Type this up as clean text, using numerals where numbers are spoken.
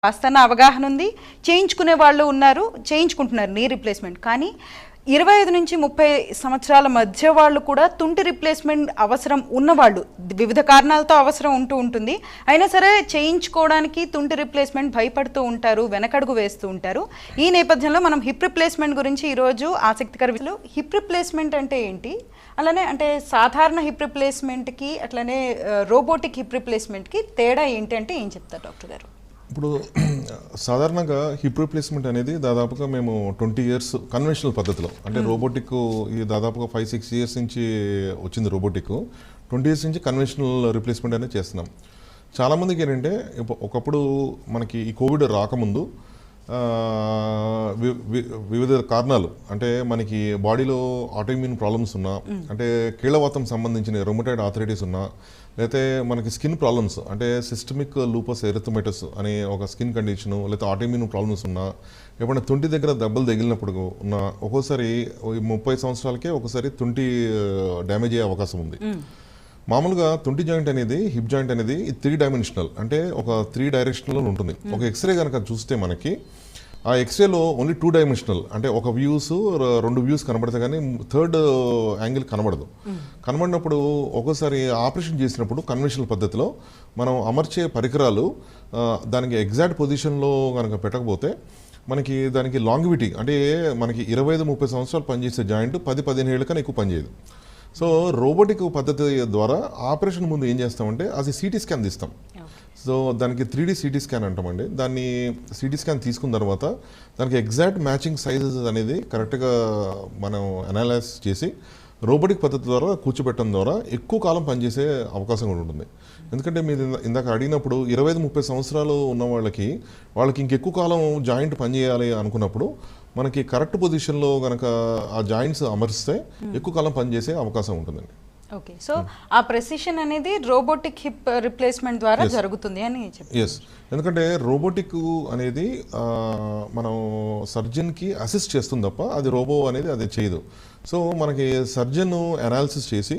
కాస్తన్న అవగాహన ఉంది, చేయించుకునే వాళ్ళు ఉన్నారు, చేయించుకుంటున్నారు నీ రీప్లేస్మెంట్. కానీ 25 నుంచి 30 సంవత్సరాల మధ్య వాళ్ళు కూడా తుంటి రీప్లేస్మెంట్ అవసరం ఉన్నవాళ్ళు, వివిధ కారణాలతో అవసరం ఉంటుంది. అయినా సరే చేయించుకోవడానికి తుంటి రీప్లేస్మెంట్ భయపడుతూ ఉంటారు, వెనకడుగు వేస్తూ ఉంటారు. ఈ నేపథ్యంలో మనం హిప్ రీప్లేస్మెంట్ గురించి ఈరోజు ఆసక్తికర విషయాలు. హిప్ రీప్లేస్మెంట్ అంటే ఏంటి, అలానే అంటే సాధారణ హిప్ రీప్లేస్మెంట్కి అట్లనే రోబోటిక్ హిప్ రీప్లేస్మెంట్కి తేడా ఏంటి అంటే ఏం చెప్తారు డాక్టర్ గారు? ఇప్పుడు సాధారణంగా హిప్ రీప్లేస్మెంట్ అనేది దాదాపుగా మేము 20 ఇయర్స్ కన్వెన్షనల్ పద్ధతిలో, అంటే రోబోటిక్ ఇది దాదాపుగా 5-6 ఇయర్స్ నుంచి వచ్చింది. రోబోటిక్ 20 ఇయర్స్ నుంచి కన్వెన్షనల్ రీప్లేస్మెంట్ అనేది చేస్తున్నాం. చాలామందికి ఏంటంటే ఒకప్పుడు మనకి ఈ కోవిడ్ రాకముందు వివిధ కారణాలు, అంటే మనకి బాడీలో ఆటోఇమ్యూన్ ప్రాబ్లమ్స్ ఉన్నా, అంటే కీళ్ళవాతం సంబంధించిన రొమటైడ్ ఆర్థరైటిస్ ఉన్నా, లేకపోతే మనకి స్కిన్ ప్రాబ్లమ్స్ అంటే సిస్టమిక్ లూపస్ ఎరిథమెటస్ అనే ఒక స్కిన్ కండిషను, లేకపోతే ఆటోఇమ్యూన్ ప్రాబ్లమ్స్ ఉన్నా, ఎప్పుడైనా తుంటి దగ్గర దెబ్బలు తగిలినప్పుడు ఉన్న ఒక్కోసారి 30 సంవత్సరాలకే ఒకసారి తుంటి డ్యామేజ్ అయ్యే అవకాశం ఉంది. మామూలుగా తుంటి జాయింట్ అనేది, హిప్ జాయింట్ అనేది 3 డైమెన్షనల్, అంటే ఒక 3 డైరెక్షన్లో ఉంటుంది. ఒక ఎక్స్రే కనుక చూస్తే మనకి ఆ ఎక్స్రేలో ఓన్లీ 2 డైమెన్షనల్, అంటే ఒక వ్యూస్ 2 వ్యూస్ కనబడతాయి, కానీ థర్డ్ యాంగిల్ కనబడదు. కనబడినప్పుడు ఒక్కోసారి ఆపరేషన్ చేసినప్పుడు కన్వెన్షనల్ పద్ధతిలో మనం అమర్చే పరికరాలు దానికి ఎగ్జాక్ట్ పొజిషన్లో కనుక పెట్టకపోతే మనకి దానికి లాంగివిటీ, అంటే మనకి 25-30 సంవత్సరాలు పనిచేసే జాయింట్ 10-15 ఏళ్ళ కన్నా ఎక్కువ పనిచేయదు. సో రోబోటిక్ పద్ధతి ద్వారా ఆపరేషన్ ముందు ఏం చేస్తామంటే అది సిటీ స్కాన్ తీస్తాం. సో దానికి 3D సిటీ స్కాన్ అంటామండి. దాన్ని సిటీ స్కాన్ తీసుకున్న తర్వాత దానికి ఎగ్జాక్ట్ మ్యాచింగ్ సైజెస్ అనేది కరెక్ట్గా మనం అనాలైజ్ చేసి రోబోటిక్ పద్ధతి ద్వారా కూర్చోబెట్టడం ద్వారా ఎక్కువ కాలం పనిచేసే అవకాశం కూడా ఉంటుంది. ఎందుకంటే మీరు ఇందాక అడిగినప్పుడు 25-30 సంవత్సరాలు ఉన్న వాళ్ళకి ఇంకెక్కువ కాలం జాయింట్ పనిచేయాలి అనుకున్నప్పుడు మనకి కరెక్ట్ పొజిషన్లో కనుక ఆ జాయింట్స్ అమర్స్తే ఎక్కువ కాలం పనిచేసే అవకాశం ఉంటుందండి. ఓకే, సో ఆ ప్రెసిషన్ అనేది రోబోటిక్ హిప్ రిప్లేస్మెంట్ ద్వారా జరుగుతుంది అని చెప్పారు. ఎస్, ఎందుకంటే రోబోటిక్ అనేది మనం సర్జన్కి అసిస్ట్ చేస్తుంది తప్ప అది రోబో అనేది అది చేయదు. సో మనకి సర్జన్ అనాలిసిస్ చేసి